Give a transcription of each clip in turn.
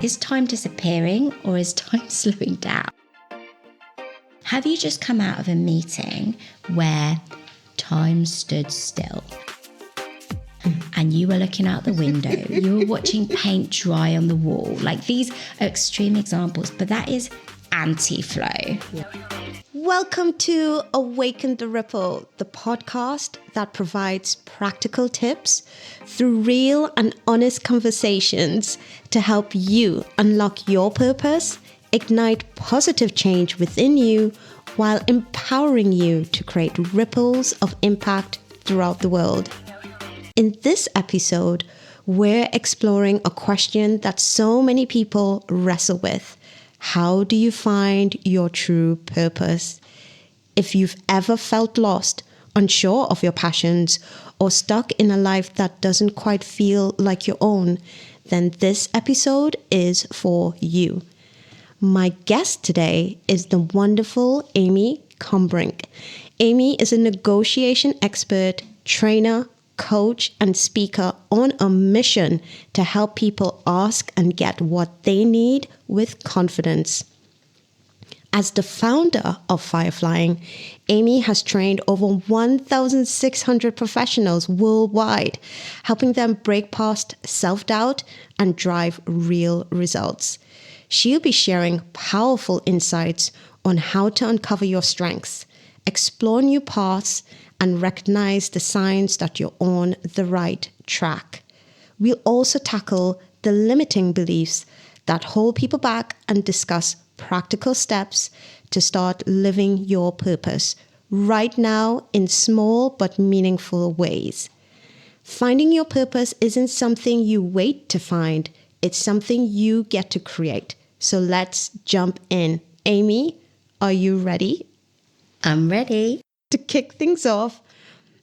Is time disappearing or is time slowing down? Have you just come out of a meeting where time stood still and you were looking out the window, you were watching paint dry on the wall? Like, these are extreme examples, but that is anti-flow. Welcome to Awaken the Ripple, the podcast that provides practical tips through real and honest conversations to help you unlock your purpose, ignite positive change within you, while empowering you to create ripples of impact throughout the world. In this episode, we're exploring a question that so many people wrestle with. How do you find your true purpose? If you've ever felt lost, unsure of your passions, or stuck in a life that doesn't quite feel like your own, then this episode is for you. My guest today is the wonderful Amy Combrink. Amy is a negotiation expert, trainer, coach, and speaker on a mission to help people ask and get what they need with confidence. As the founder of Fireflying, Amy has trained over 1,600 professionals worldwide, helping them break past self-doubt and drive real results. She'll be sharing powerful insights on how to uncover your strengths, explore new paths, and recognize the signs that you're on the right track. We'll also tackle the limiting beliefs that hold people back and discuss practical steps to start living your purpose right now in small but meaningful ways. Finding your purpose isn't something you wait to find, it's something you get to create. So let's jump in. Amy, are you ready? I'm ready. To kick things off,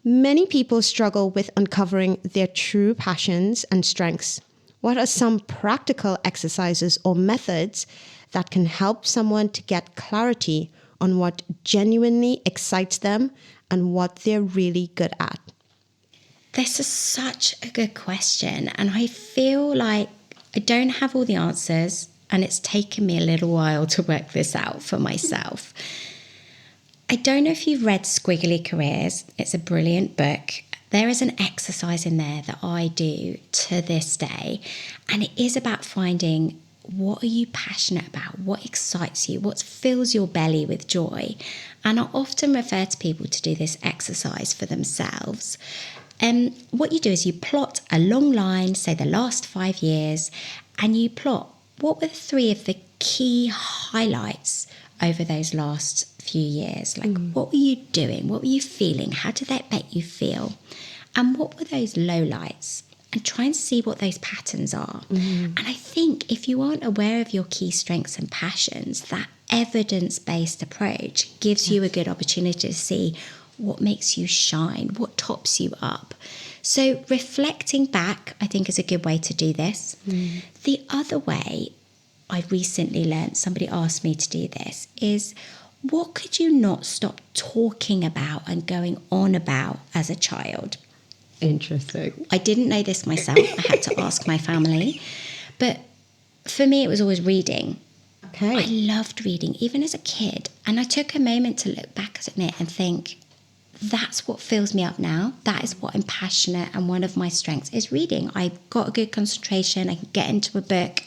many people struggle with uncovering their true passions and strengths. What are some practical exercises or methods that can help someone to get clarity on what genuinely excites them and what they're really good at? This is such a good question, and I feel like I don't have all the answers, and it's taken me a little while to work this out for myself. I don't know if you've read Squiggly Careers. It's a brilliant book. There is an exercise in there that I do to this day, and it is about finding what are you passionate about, what excites you, what fills your belly with joy. And I often refer to people to do this exercise for themselves. What you do is you plot a long line, say the last 5 years, and you plot what were 3 of the key highlights over those last few years. Like, what were you doing? What were you feeling? How did that make you feel? And what were those lowlights? And try and see what those patterns are. And I think if you aren't aware of your key strengths and passions, that evidence-based approach gives you a good opportunity to see what makes you shine, what tops you up. So reflecting back, I think, is a good way to do this. The other way I recently learned, somebody asked me to do this, is what could you not stop talking about and going on about as a child? Interesting. I didn't know this myself. I had to ask my family. But for me, it was always reading. Okay. I loved reading, even as a kid. And I took a moment to look back at it and think, that's what fills me up now. That is what I'm passionate, and one of my strengths is reading. I've got a good concentration. I can get into a book.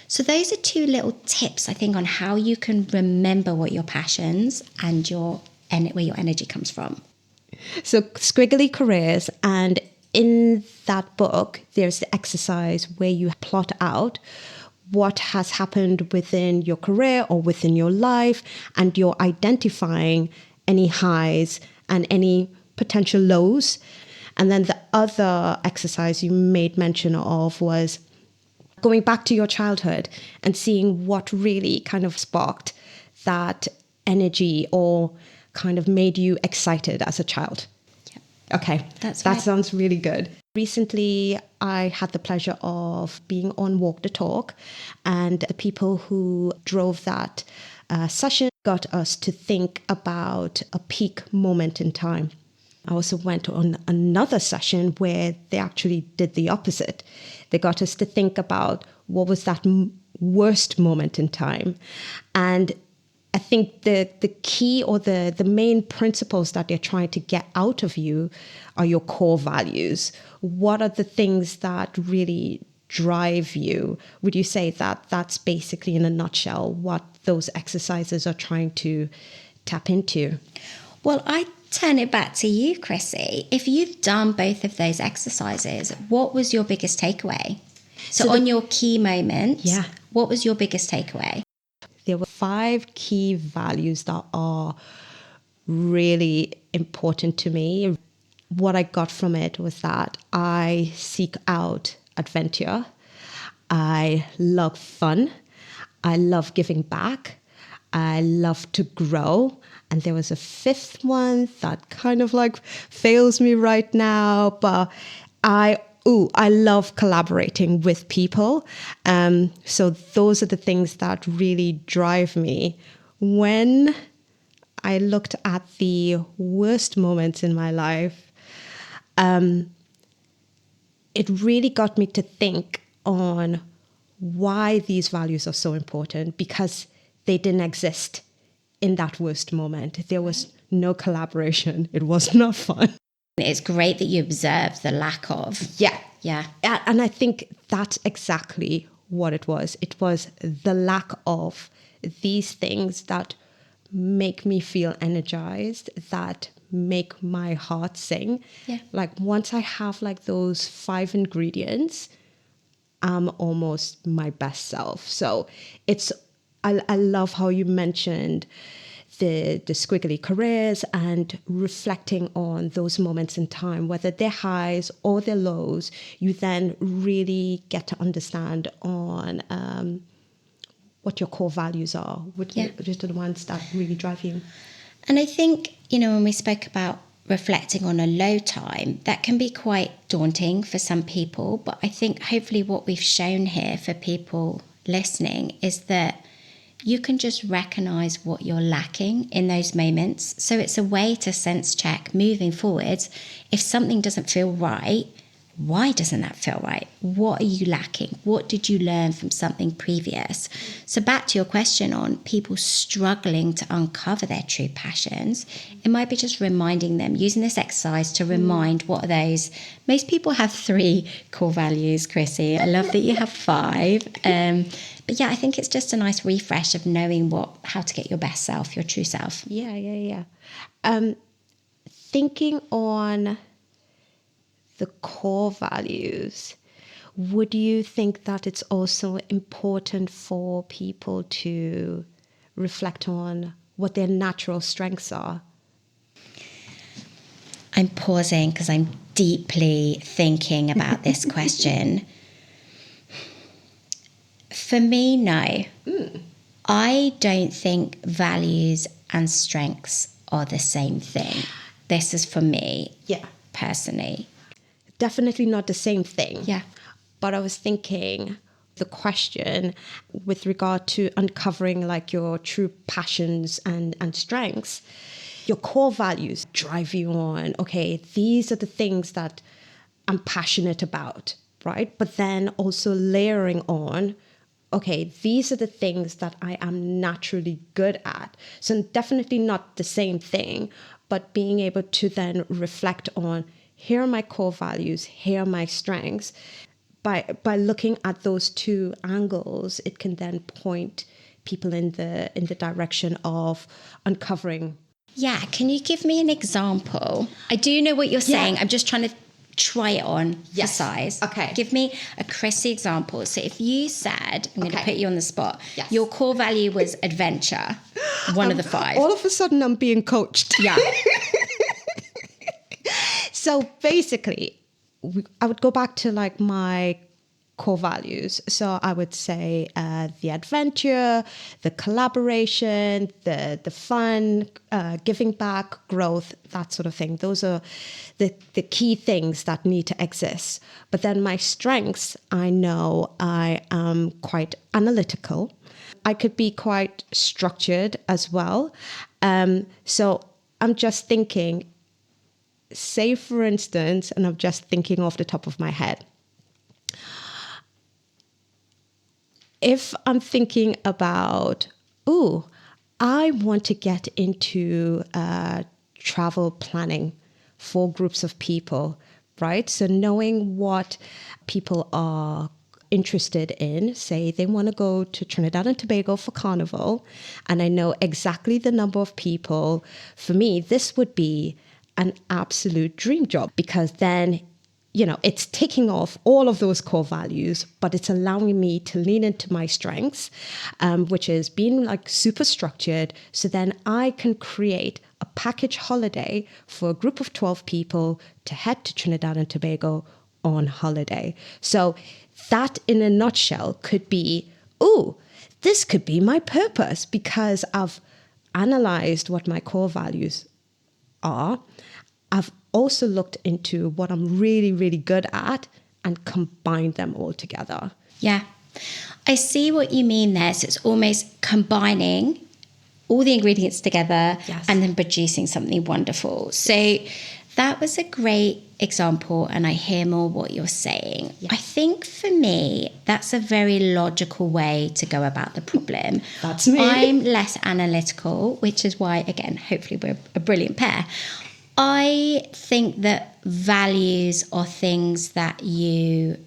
So those are 2 little tips, I think, on how you can remember what your passions and where your energy comes from. So Squiggly Careers, and in that book, there's the exercise where you plot out what has happened within your career or within your life, and you're identifying any highs and any potential lows. And then the other exercise you made mention of was going back to your childhood and seeing what really kind of sparked that energy or kind of made you excited as a child. Yeah. Okay, That sounds really good. Recently, I had the pleasure of being on Walk the Talk, and the people who drove that session got us to think about a peak moment in time. I also went on another session where they actually did the opposite. They got us to think about what was that worst moment in time. And I think the key or the main principles that they're trying to get out of you are your core values. What are the things that really drive you? Would you say that that's basically in a nutshell what those exercises are trying to tap into? Well, I turn it back to you, Chrissie. If you've done both of those exercises, what was your biggest takeaway? So on your key moments, Yeah. what was your biggest takeaway? There were 5 key values that are really important to me. What I got from it was that I seek out adventure. I love fun. I love giving back. I love to grow. And there was a 5th one that kind of like fails me right now, but I love collaborating with people. So those are the things that really drive me. When I looked at the worst moments in my life, it really got me to think on why these values are so important, because they didn't exist in that worst moment. There was no collaboration. It was not fun. It's great that you observed the lack of. Yeah. Yeah. And I think that's exactly what it was. It was the lack of these things that make me feel energized, that make my heart sing. Yeah. Like once I have like those 5 ingredients, I'm almost my best self. So I love how you mentioned the squiggly careers and reflecting on those moments in time, whether they're highs or they're lows. You then really get to understand on what your core values are, which are the ones that really drive you. And I think, when we spoke about reflecting on a low time, that can be quite daunting for some people. But I think hopefully what we've shown here for people listening is that you can just recognize what you're lacking in those moments. So it's a way to sense check moving forwards. If something doesn't feel right, why doesn't that feel right? What are you lacking? What did you learn from something previous? So back to your question on people struggling to uncover their true passions, it might be just reminding them, using this exercise to remind what are those. Most people have 3 core values, Chrissie. I love that you have 5. But yeah, I think it's just a nice refresh of knowing how to get your best self, your true self. Yeah. Thinking on the core values, would you think that it's also important for people to reflect on what their natural strengths are? I'm pausing because I'm deeply thinking about this question. For me, no. I don't think values and strengths are the same thing. This is for me, personally. Definitely not the same thing. Yeah. But I was thinking the question with regard to uncovering like your true passions and strengths, your core values drive you on. Okay, these are the things that I'm passionate about, right? But then also layering on, okay, these are the things that I am naturally good at. So definitely not the same thing, but being able to then reflect on, here are my core values, here are my strengths. By looking at those 2 angles, it can then point people in the direction of uncovering. Yeah, can you give me an example? I do know what you're saying. I'm just trying to try it on for size. Okay. Give me a Chrissie example. So if you said, I'm going to put you on the spot, Yes. your core value was adventure, one of the 5. All of a sudden, I'm being coached. Yeah. So basically, I would go back to like my core values. So I would say the adventure, the collaboration, the fun, giving back, growth, that sort of thing. Those are the key things that need to exist. But then my strengths, I know I am quite analytical. I could be quite structured as well. So I'm just thinking, say, for instance, and I'm just thinking off the top of my head, if I'm thinking about, oh, I want to get into travel planning for groups of people, right? So knowing what people are interested in, say they want to go to Trinidad and Tobago for Carnival, and I know exactly the number of people, for me, this would be an absolute dream job, because then it's taking off all of those core values, but it's allowing me to lean into my strengths, which is being like super structured. So then I can create a package holiday for a group of 12 people to head to Trinidad and Tobago on holiday. So that in a nutshell could be, oh, this could be my purpose, because I've analyzed what my core values are. I've also looked into what I'm really, really good at and combined them all together. Yeah. I see what you mean there. So it's almost combining all the ingredients together, yes, and then producing something wonderful. So that was a great example, and I hear more what you're saying. Yes. I think for me, that's a very logical way to go about the problem. That's me. I'm less analytical, which is why, again, hopefully we're a brilliant pair. I think that values are things that you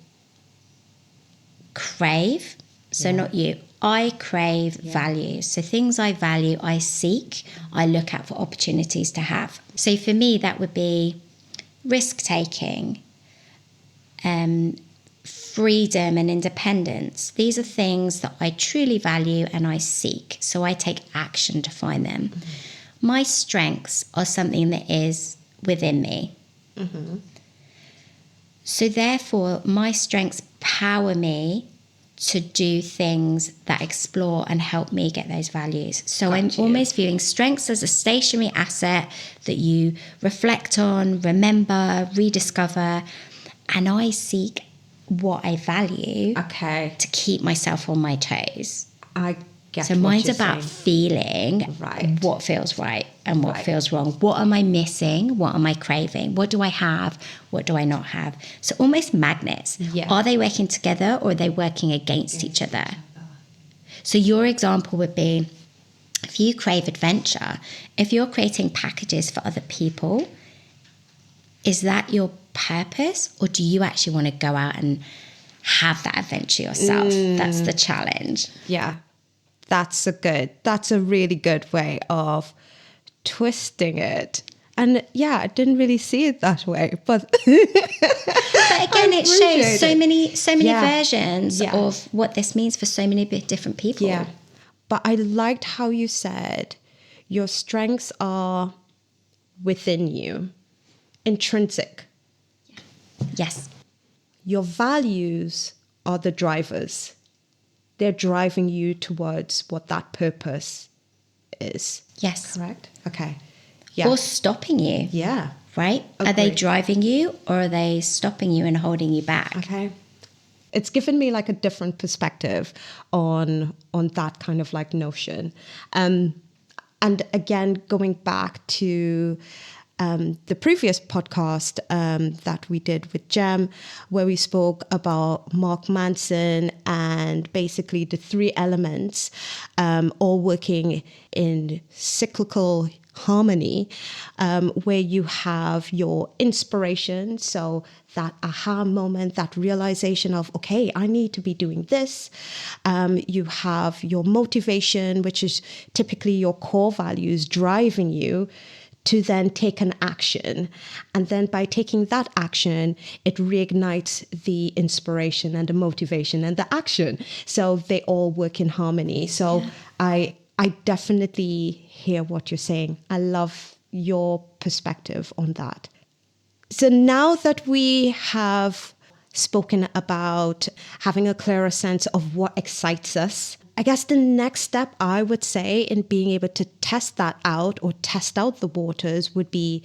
crave. So not you. I crave values. So things I value, I seek, I look out for opportunities to have. So for me, that would be risk-taking, freedom and independence. These are things that I truly value and I seek. So I take action to find them. Mm-hmm. My strengths are something that is within me. Mm-hmm. So therefore, my strengths power me to do things that explore and help me get those values. So I'm almost viewing strengths as a stationary asset that you reflect on, remember, rediscover, and I seek what I value to keep myself on my toes. I get so mine's about feeling what feels right and what feels wrong. What am I missing? What am I craving? What do I have? What do I not have? So almost magnets. Yeah. Are they working together or are they working against each other? So your example would be, if you crave adventure, if you're creating packages for other people, is that your purpose, or do you actually want to go out and have that adventure yourself? That's the challenge. Yeah. That's a really good way of twisting it. And yeah, I didn't really see it that way, but but again, it shows so many versions of what this means for so many different people. Yeah. But I liked how you said your strengths are within you, intrinsic. Yes. Your values are the drivers. They're driving you towards what that purpose is. Yes. Correct? Okay. Yeah. Or stopping you. Yeah. Right? Agreed. Are they driving you, or are they stopping you and holding you back? Okay. It's given me like a different perspective on that kind of like notion. And again, going back to the previous podcast that we did with Jem, where we spoke about Mark Manson and basically the three elements all working in cyclical harmony, where you have your inspiration, so that aha moment, that realization of, okay, I need to be doing this. You have your motivation, which is typically your core values driving you to then take an action. And then by taking that action, it reignites the inspiration and the motivation and the action. So they all work in harmony. So yeah. I definitely hear what you're saying. I love your perspective on that. So now that we have spoken about having a clearer sense of what excites us, I guess the next step I would say in being able to test that out or test out the waters would be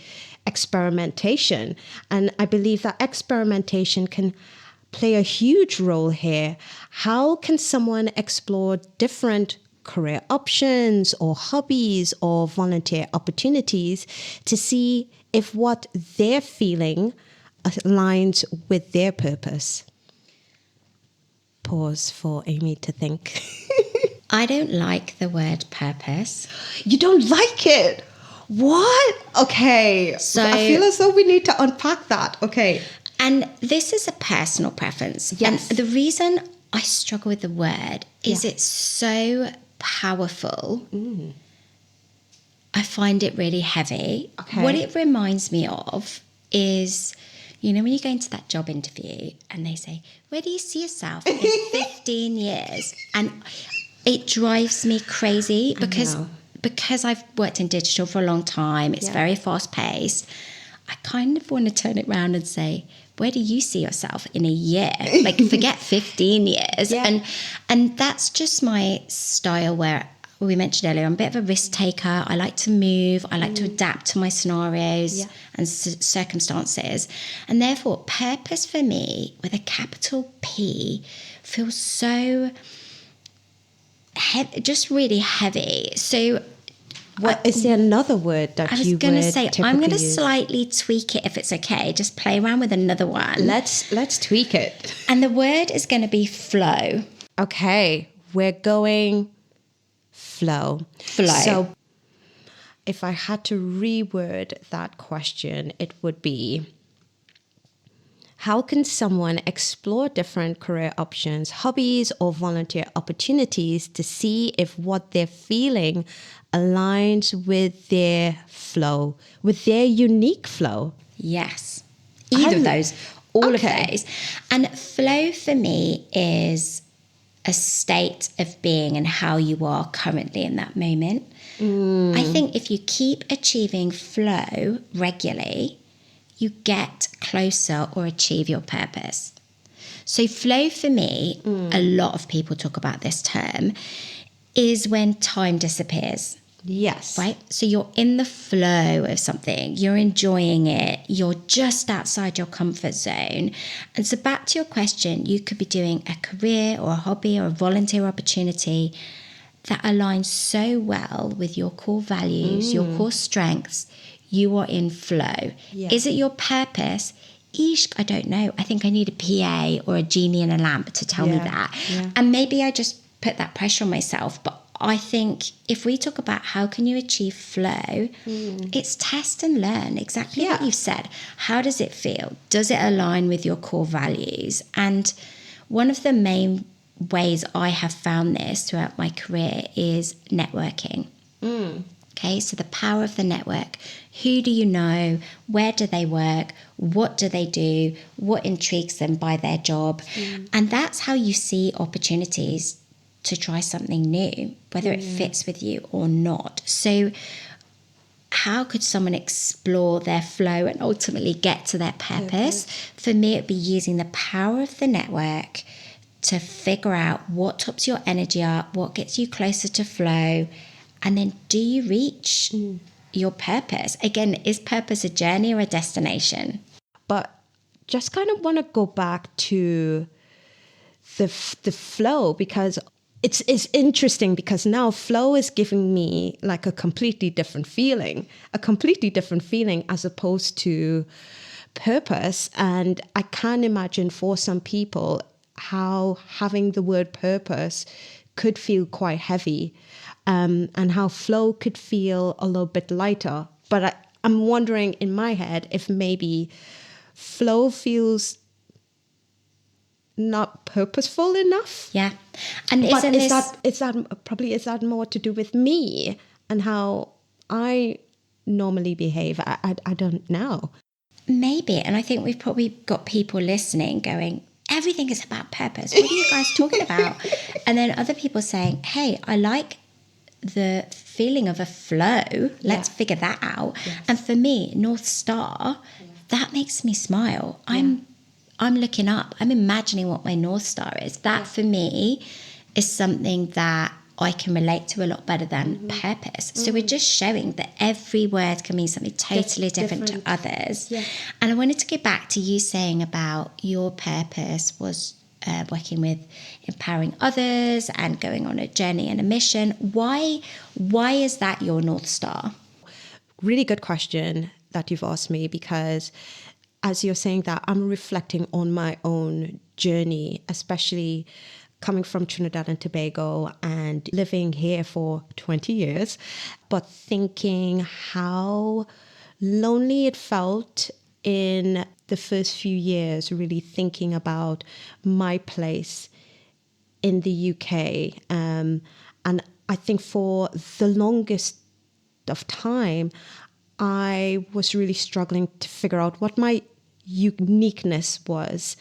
experimentation. And I believe that experimentation can play a huge role here. How can someone explore different career options or hobbies or volunteer opportunities to see if what they're feeling aligns with their purpose? Pause for Amy to think. I don't like the word purpose. You don't like it? What? Okay. So I feel as though we need to unpack that. Okay. And this is a personal preference. Yes. And the reason I struggle with the word is Yeah. it's so powerful. I find it really heavy. Okay. What it reminds me of is, you know, when you go into that job interview and they say, where do you see yourself in 15 years? And it drives me crazy because I've worked in digital for a long time. It's very fast paced. I kind of want to turn it around and say, where do you see yourself in a year? Like, forget 15 years. Yeah. And that's just my style, where we mentioned earlier, I'm a bit of a risk taker. I like to move. I like to adapt to my scenarios and circumstances. And therefore, purpose for me, with a capital P, feels so just really heavy. So What is there another word that I was you going to would say, typically I'm going to use? slightly tweak it if it's okay. Just play around with another one. Let's tweak it. And the word is going to be flow. Okay, we're going flow. Flow. So if I had to reword that question, it would be, how can someone explore different career options, hobbies, or volunteer opportunities to see if what they're feeling aligns with their flow, with their unique flow? Yes. Either of those, all of those. And flow for me is a state of being and how you are currently in that moment. I think if you keep achieving flow regularly, you get closer or achieve your purpose. So flow for me, a lot of people talk about this term, is when time disappears. Yes. Right? So you're in the flow of something, you're enjoying it, you're just outside your comfort zone. And so back to your question, you could be doing a career or a hobby or a volunteer opportunity that aligns so well with your core values, your core strengths. You are in flow. Yeah. Is it your purpose? Eesh, I don't know. I think I need a PA or a genie in a lamp to tell me that. Yeah. And maybe I just put that pressure on myself. But I think if we talk about how can you achieve flow, it's test and learn, exactly what you've said. How does it feel? Does it align with your core values? And one of the main ways I have found this throughout my career is networking. Okay, so the power of the network. Who do you know? Where do they work? What do they do? What intrigues them by their job? And that's how you see opportunities to try something new, whether it fits with you or not. So how could someone explore their flow and ultimately get to their purpose? For me, it'd be using the power of the network to figure out what tops your energy up, what gets you closer to flow, and then do you reach your purpose? Again, is purpose a journey or a destination? But just kind of want to go back to the flow, because it's interesting, because now flow is giving me like a completely different feeling as opposed to purpose. And I can imagine for some people how having the word purpose could feel quite heavy, and how flow could feel a little bit lighter. But I'm wondering in my head if maybe flow feels not purposeful enough. Yeah. And But isn't is that more to do with me and how I normally behave? I don't know. Maybe. And I think we've probably got people listening going, everything is about purpose. What are you guys talking about? And then other people saying, hey, I like the feeling of a flow. Let's figure that out. Yes. And for me, North Star, that makes me smile. I'm looking up. I'm imagining what my North Star is. That for me is something that I can relate to a lot better than purpose. So we're just showing that every word can mean something totally different to others. Yeah. And I wanted to go back to you saying about your purpose was working with empowering others and going on a journey and a mission. Why is that your North Star? Really good question. that you've asked me, because as you're saying that, I'm reflecting on my own journey, especially coming from Trinidad and Tobago and living here for 20 years, but thinking how lonely it felt in the first few years, really thinking about my place in the UK. And I think for the longest of time, I was really struggling to figure out what my uniqueness was.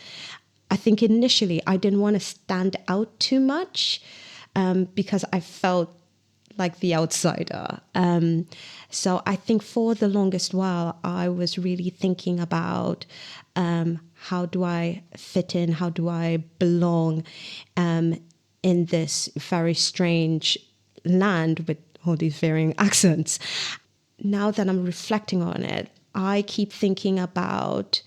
I think initially I didn't want to stand out too much because I felt like the outsider. So I think for the longest while, I was really thinking about how do I fit in? How do I belong in this very strange land with all these varying accents? Now that I'm reflecting on it, I keep thinking about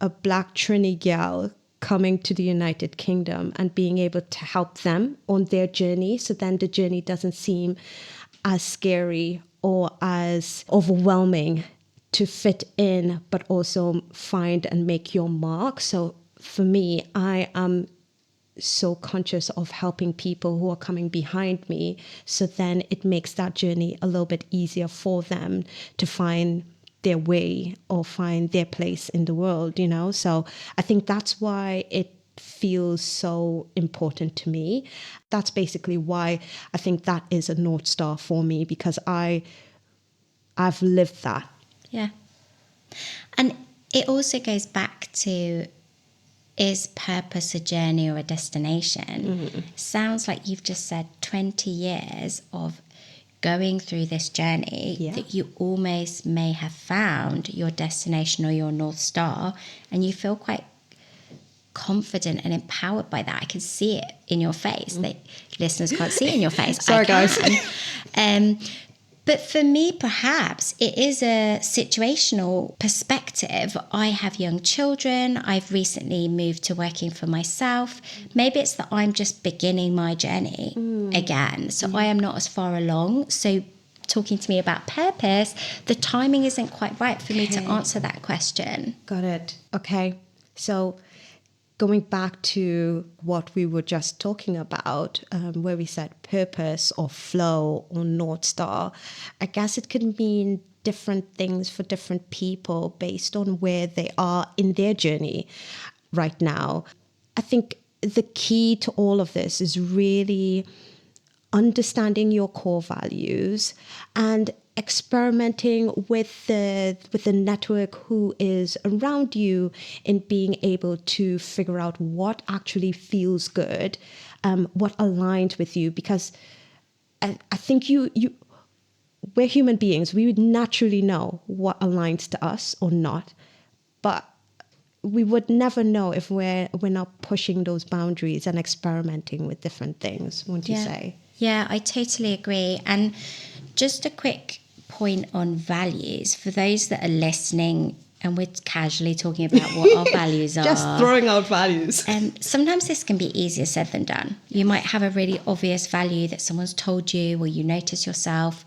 a Black Trini gal coming to the United Kingdom and being able to help them on their journey. So then the journey doesn't seem as scary or as overwhelming to fit in, but also find and make your mark. So for me, I am so conscious of helping people who are coming behind me. So then it makes that journey a little bit easier for them to find their way or find their place in the world, you know? So I think that's why it feels so important to me. That's basically why I think that is a North Star for me, because I've lived that. Yeah. And it also goes back to, is purpose a journey or a destination? Sounds like you've just said 20 years of going through this journey that you almost may have found your destination or your North Star, and you feel quite confident and empowered by that. I can see it in your face. That listeners can't see it in your face. Sorry, guys. But for me, perhaps it is a situational perspective. I have young children. I've recently moved to working for myself. Maybe it's that I'm just beginning my journey again. So I am not as far along. So talking to me about purpose, the timing isn't quite right for me to answer that question. Got it. Okay. So going back to what we were just talking about, where we said purpose or flow or North Star, I guess it can mean different things for different people based on where they are in their journey right now. I think the key to all of this is really understanding your core values and experimenting with the network who is around you in being able to figure out what actually feels good, what aligns with you. Because I think we're human beings. We would naturally know what aligns to us or not, but we would never know if we're not pushing those boundaries and experimenting with different things, wouldn't you say? Yeah, I totally agree. And just a quick point on values for those that are listening, and we're casually talking about what our values are. Just throwing out values. Sometimes this can be easier said than done. You might have a really obvious value that someone's told you or you notice yourself.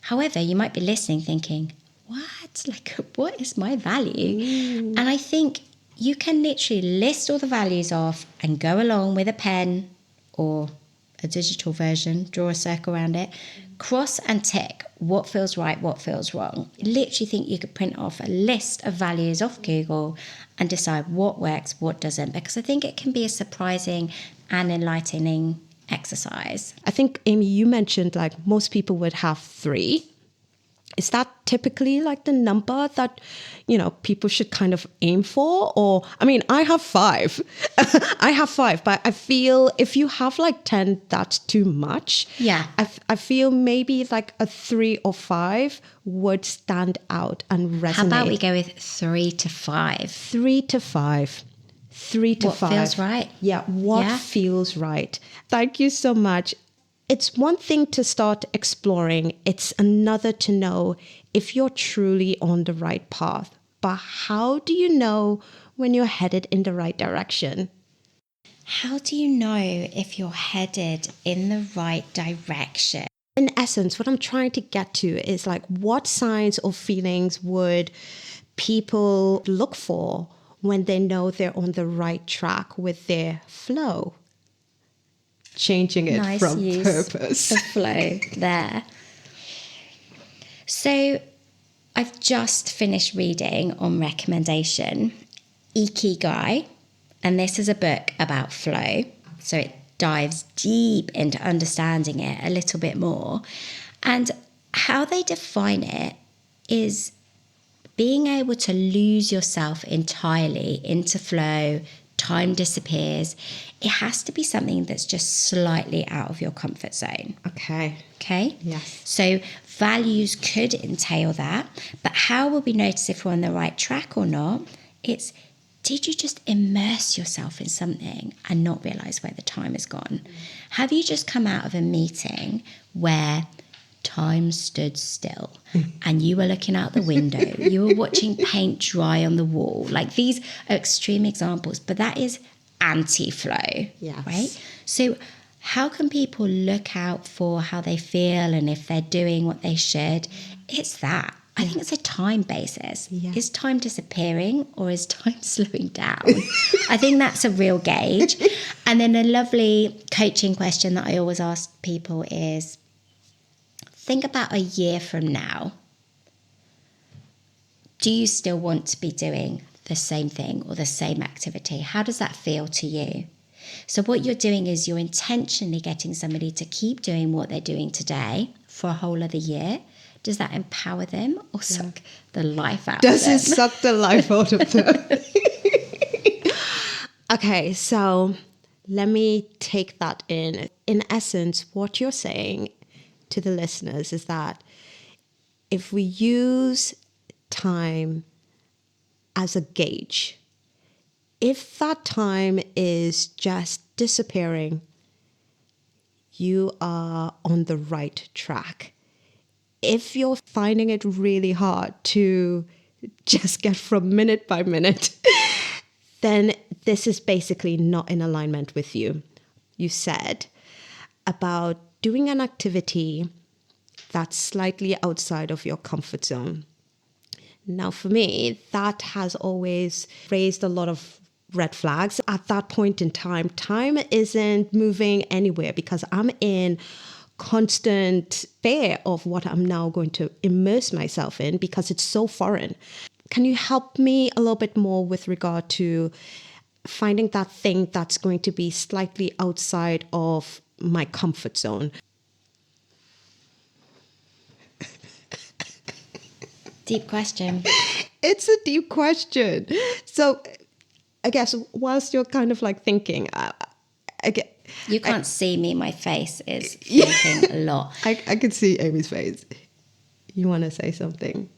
However, you might be listening thinking, what? Like, what is my value? And I think you can literally list all the values off and go along with a pen or a digital version, draw a circle around it, cross and tick what feels right, what feels wrong. Literally think you could print off a list of values off Google and decide what works, what doesn't, because I think it can be a surprising and enlightening exercise. I think, Amy, you mentioned like most people would have 3. Is that typically like the number that, you know, people should kind of aim for? Or, I mean, I have 5. I have 5, but I feel if you have like 10, that's too much. Yeah. I feel maybe like a 3 or 5 would stand out and resonate. How about we go with 3 to 5? 3 to 5. 3 to 5. What feels right? Yeah, what feels right. Thank you so much. It's one thing to start exploring. It's another to know if you're truly on the right path. But how do you know when you're headed in the right direction? How do you know if you're headed in the right direction? In essence, what I'm trying to get to is like, what signs or feelings would people look for when they know they're on the right track with their flow? Changing it Nice from use purpose. of flow there. So I've just finished reading on recommendation Ikigai, and this is a book about flow. So it dives deep into understanding it a little bit more. And how they define it is being able to lose yourself entirely into flow. Time disappears. It has to be something that's just slightly out of your comfort zone. Okay. Okay? Yes. So values could entail that, but how will we notice if we're on the right track or not? It's, did you just immerse yourself in something and not realize where the time has gone? Have you just come out of a meeting where time stood still and you were looking out the window, you were watching paint dry on the wall? Like, these are extreme examples, but that is anti-flow, Yes. right? So how can people look out for how they feel and if they're doing what they should? It's that. I think it's a time basis. Yeah. Is time disappearing or is time slowing down? I think that's a real gauge. And then a lovely coaching question that I always ask people is, think about a year from now. Do you still want to be doing the same thing or the same activity? How does that feel to you? So what you're doing is you're intentionally getting somebody to keep doing what they're doing today for a whole other year. Does that empower them or suck the life out of them? Does it suck the life out of them? Okay, so let me take that in. In essence, what you're saying to the listeners is that if we use time as a gauge, if that time is just disappearing, you are on the right track. If you're finding it really hard to just get from minute by minute, then this is basically not in alignment with you. You said about doing an activity that's slightly outside of your comfort zone. Now, for me, that has always raised a lot of red flags. At that point in time isn't moving anywhere because I'm in constant fear of what I'm now going to immerse myself in because it's so foreign. Can you help me a little bit more with regard to finding that thing that's going to be slightly outside of my comfort zone? Deep question. It's a deep question. So I guess whilst you're kind of like thinking, You can't see me. My face is thinking a lot. I can see Amy's face. You want to say something?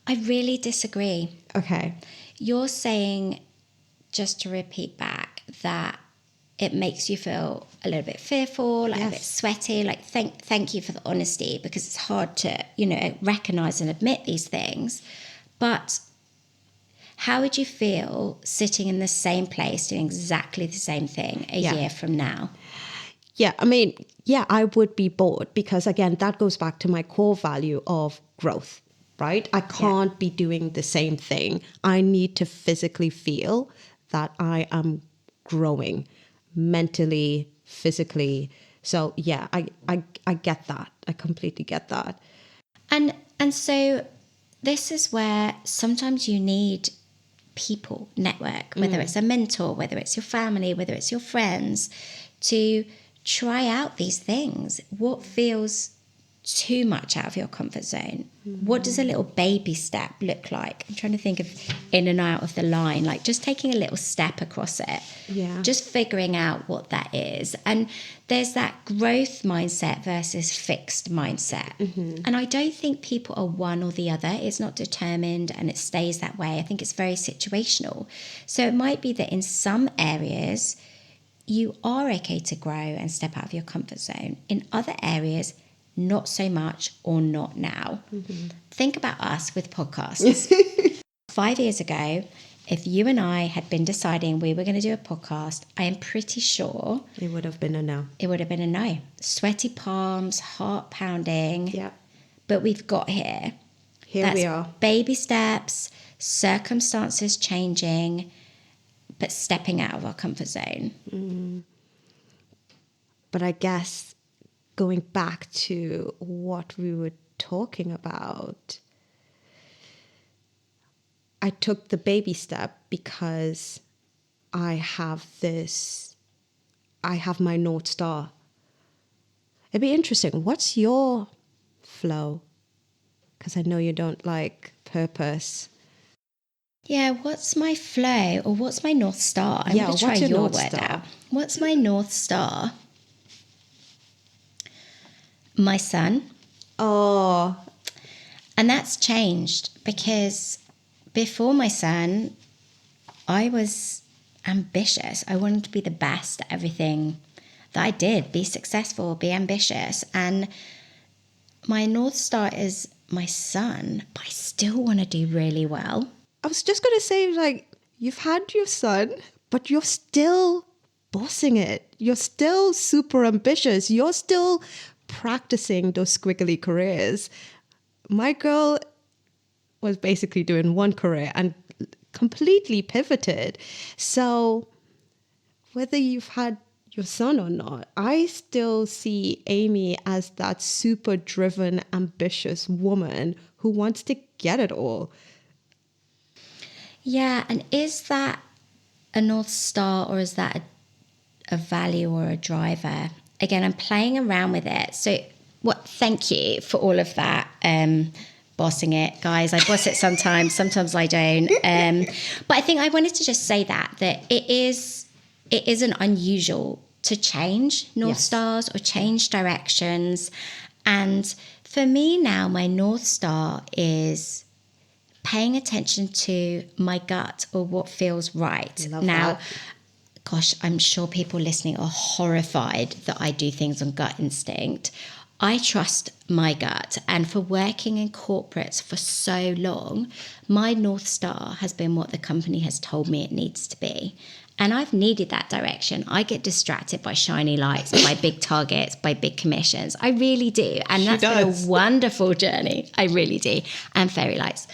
I really disagree. Okay. You're saying, just to repeat back, that it makes you feel a little bit fearful, like a bit sweaty. Like, thank you for the honesty, because it's hard to, recognize and admit these things. But how would you feel sitting in the same place doing exactly the same thing a year from now? Yeah, I mean, I would be bored because, again, that goes back to my core value of growth, right? I can't be doing the same thing. I need to physically feel that I am growing mentally, physically. So, yeah, I get that. I completely get that. And so this is where sometimes you need people, network, whether it's a mentor, whether it's your family, whether it's your friends, to try out these things. What feels too much out of your comfort zone? What does a little baby step look like? I'm trying to think of in and out of the line, like just taking a little step across it. Yeah. Just figuring out what that is. And there's that growth mindset versus fixed mindset. And I don't think people are one or the other. It's not determined and it stays that way. I think it's very situational. So it might be that in some areas you are okay to grow and step out of your comfort zone. In other areas, not so much or not now. Think about us with podcasts. 5 years ago, if you and I had been deciding we were going to do a podcast, I am pretty sure It would have been a no. it would have been a no. Sweaty palms, heart pounding. Yeah. But we've got here. Here we are. Baby steps, circumstances changing, but stepping out of our comfort zone. But I guess going back to what we were talking about, I took the baby step because I have my North Star. It'd be interesting. What's your flow? Because I know you don't like purpose. Yeah, what's my flow or what's my North Star? I'm going to try what's your your North word Star? out. What's my North Star? My son. Oh, And that's changed because before my son, I was ambitious. I wanted to be the best at everything that I did, be successful, be ambitious. And my North Star is my son, but I still want to do really well. I was just going to say, like, you've had your son, but you're still bossing it. You're still super ambitious. You're still practicing those squiggly careers. My girl was basically doing one career and completely pivoted. So whether you've had your son or not, I still see Amy as that super driven, ambitious woman who wants to get it all. Yeah, and is that a North Star or is that a value or a driver? Again, I'm playing around with it. So, thank you for all of that. Bossing it, guys. I boss it sometimes I don't. But I think I wanted to just say that it isn't unusual to change North Stars or change directions. And for me now, my North Star is paying attention to my gut or what feels right. Love now, that. gosh, I'm sure people listening are horrified that I do things on gut instinct. I trust my gut. And for working in corporates for so long, my North Star has been what the company has told me it needs to be. And I've needed that direction. I get distracted by shiny lights, by big targets, by big commissions. I really do. And that's been a wonderful journey. I really do. And fairy lights.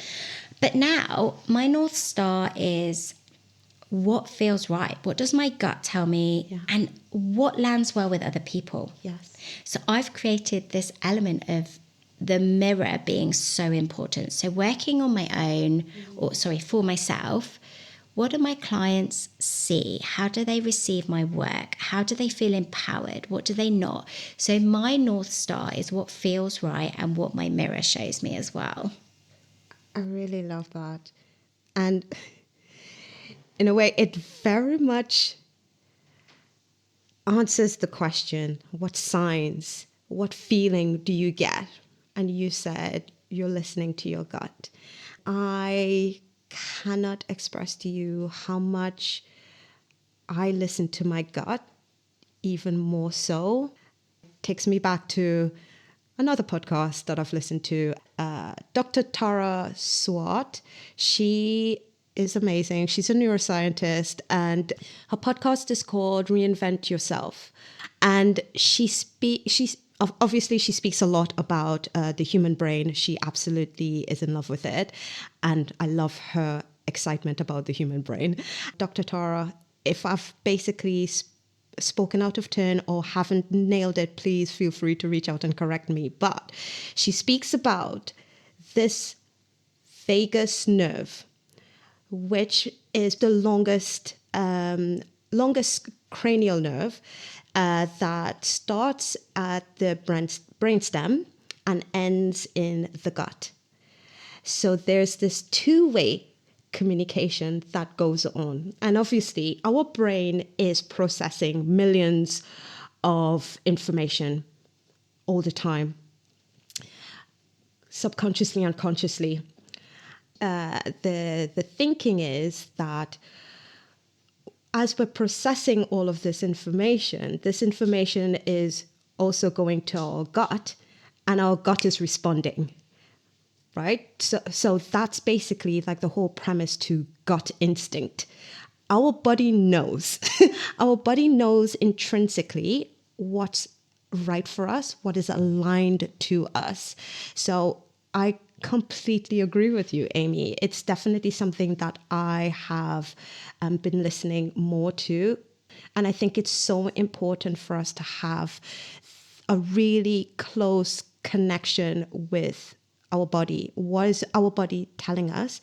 But now my North Star is what feels right? What does my gut tell me? Yeah. And what lands well with other people? Yes. So I've created this element of the mirror being so important. So working on my own, for myself, what do my clients see? How do they receive my work? How do they feel empowered? What do they not? So my North Star is what feels right and what my mirror shows me as well. I really love that. And in a way, it very much answers the question, what signs, what feeling do you get? And you said you're listening to your gut. I cannot express to you how much I listen to my gut, even more so. It takes me back to another podcast that I've listened to, Dr. Tara Swart. She is amazing. She's a neuroscientist, and her podcast is called Reinvent Yourself. And she's obviously she speaks a lot about the human brain. She absolutely is in love with it, and I love her excitement about the human brain. Dr. Tara, if I've basically spoken out of turn or haven't nailed it, please feel free to reach out and correct me. But she speaks about this vagus nerve, which is the longest cranial nerve that starts at the brainstem and ends in the gut. So there's this two-way communication that goes on. And obviously, our brain is processing millions of information all the time, subconsciously, unconsciously. The thinking is that as we're processing all of this information is also going to our gut, and our gut is responding. right? So that's basically like the whole premise to gut instinct. Our body knows. Our body knows intrinsically what's right for us, what is aligned to us. So I completely agree with you, Amy. It's definitely something that I have been listening more to. And I think it's so important for us to have a really close connection with our body. What is our body telling us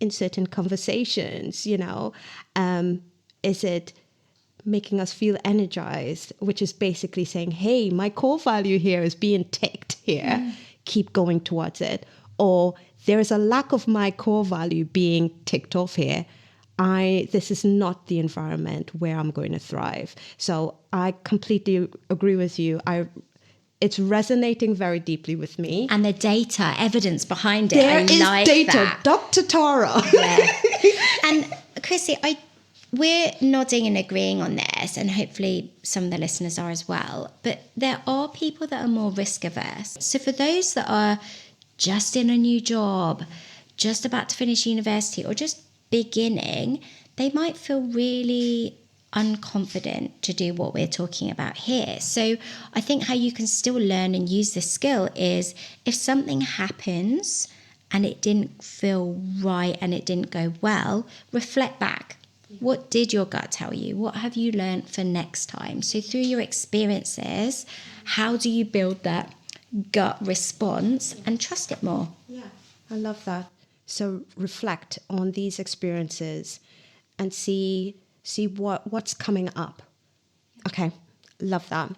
in certain conversations? Is it making us feel energized, which is basically saying, hey, my core value here is being ticked here. Keep going towards it. Or there is a lack of my core value being ticked off here. This is not the environment where I'm going to thrive. So I completely agree with you. It's resonating very deeply with me. And the data, evidence behind it. There I is like data, that. Dr. Tara. Yeah. And Chrissie, we're nodding and agreeing on this, and hopefully some of the listeners are as well. But there are people that are more risk averse. So for those that are just in a new job, just about to finish university, or just beginning, they might feel really unconfident to do what we're talking about here. So I think how you can still learn and use this skill is if something happens and it didn't feel right and it didn't go well, reflect back. What did your gut tell you? What have you learned for next time? So through your experiences, how do you build that gut response and trust it more? Yeah, I love that. So reflect on these experiences and see what's coming up. Okay, love that.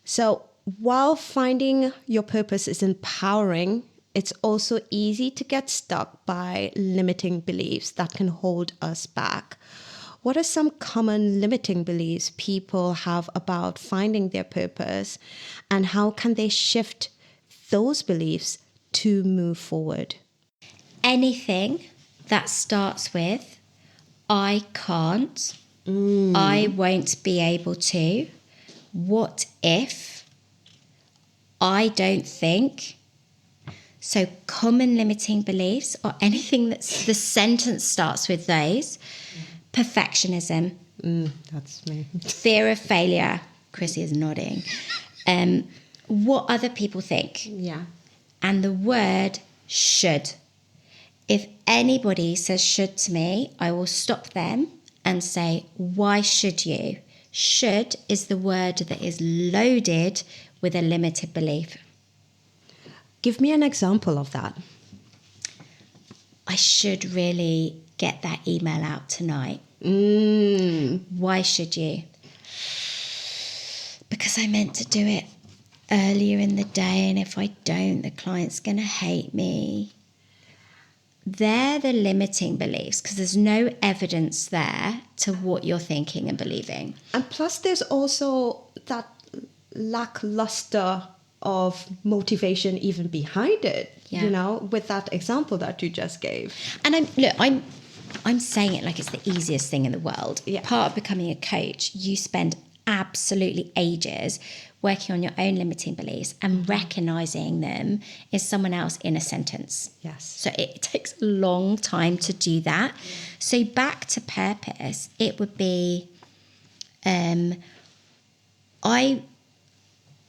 So while finding your purpose is empowering, it's also easy to get stuck by limiting beliefs that can hold us back. What are some common limiting beliefs people have about finding their purpose, and how can they shift those beliefs to move forward? Anything that starts with, I can't, I won't be able to, what if, I don't think. So common limiting beliefs, or anything that's the sentence starts with those. Perfectionism. That's me. Fear of failure. Chrissie is nodding. What other people think. Yeah. And the word should. If anybody says should to me, I will stop them and say, why should you? Should is the word that is loaded with a limited belief. Give me an example of that. I should really get that email out tonight. Why should you? Because I meant to do it earlier in the day, and if I don't, the client's going to hate me. They're the limiting beliefs because there's no evidence there to what you're thinking and believing. And plus, there's also that lackluster of motivation even behind it, with that example that you just gave. And I'm saying it like it's the easiest thing in the world. Yeah. Part of becoming a coach, you spend absolutely ages working on your own limiting beliefs and recognizing them in someone else in a sentence. Yes. So it takes a long time to do that. So back to purpose, it would be,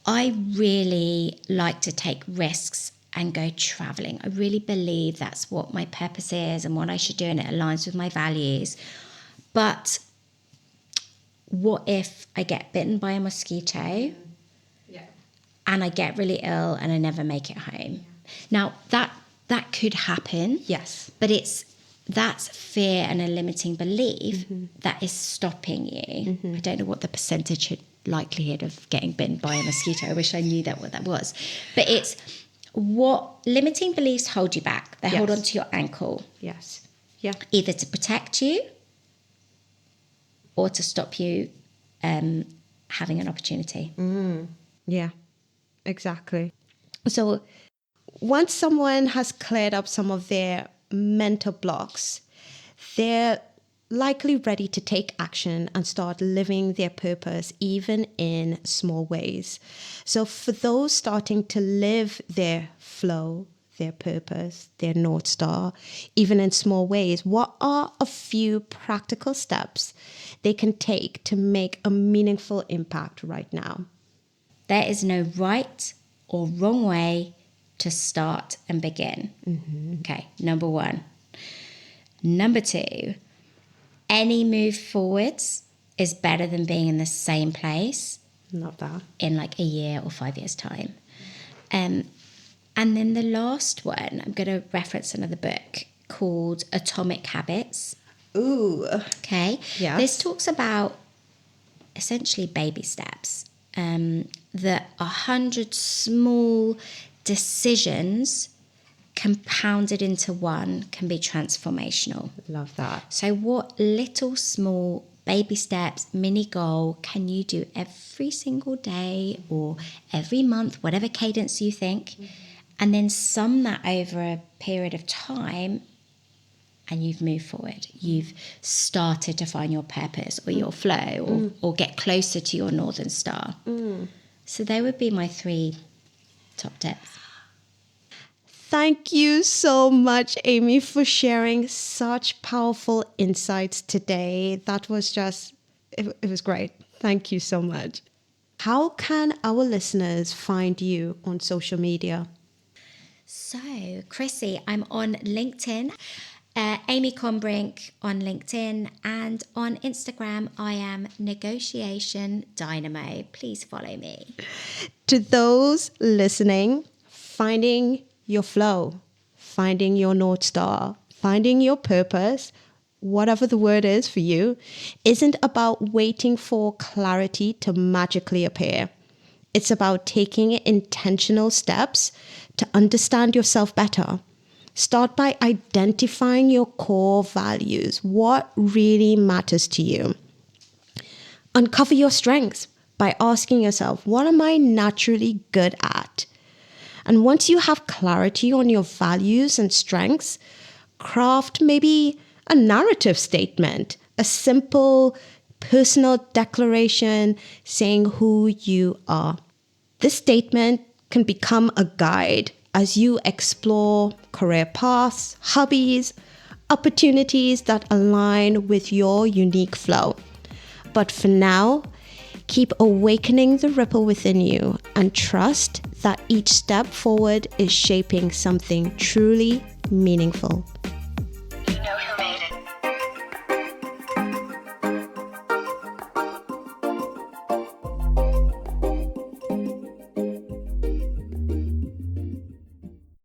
I really like to take risks and go traveling. I really believe that's what my purpose is and what I should do, and it aligns with my values. But what if I get bitten by a mosquito and I get really ill and I never make it home? Now, that could happen. Yes. But that's fear and a limiting belief that is stopping you. I don't know what the percentage likelihood of getting bitten by a mosquito. I wish I knew what that was. But it's what limiting beliefs hold you back. They hold on to your ankle. Yes. Yeah. Either to protect you or to stop you having an opportunity. Yeah, exactly. So once someone has cleared up some of their mental blocks, they're likely ready to take action and start living their purpose, even in small ways. So for those starting to live their flow, their purpose, their North Star, even in small ways, what are a few practical steps they can take to make a meaningful impact right now? There is no right or wrong way to start and begin. Okay, number one. Number two, any move forwards is better than being in the same place Love that. in like a year or 5 years' time. And then the last one, I'm going to reference another book called Atomic Habits. Ooh. Okay. Yes. This talks about essentially baby steps. That 100 small decisions compounded into one can be transformational. Love that. So what little small baby steps, mini goal can you do every single day or every month, whatever cadence you think, and then sum that over a period of time, and you've moved forward. You've started to find your purpose or your flow or get closer to your Northern Star. So they would be my 3 top tips. Thank you so much, Amy, for sharing such powerful insights today. That was just, it was great. Thank you so much. How can our listeners find you on social media? So, Chrissie, I'm on LinkedIn, Amy Combrink on LinkedIn, and on Instagram, I am Negotiation Dynamo. Please follow me. To those listening, finding your flow, finding your North Star, finding your purpose, whatever the word is for you, isn't about waiting for clarity to magically appear. It's about taking intentional steps to understand yourself better. Start by identifying your core values, what really matters to you. Uncover your strengths by asking yourself, what am I naturally good at? And once you have clarity on your values and strengths, craft maybe a narrative statement, a simple personal declaration saying who you are. This statement can become a guide as you explore career paths, hobbies, opportunities that align with your unique flow. But for now, keep awakening the ripple within you and trust that each step forward is shaping something truly meaningful.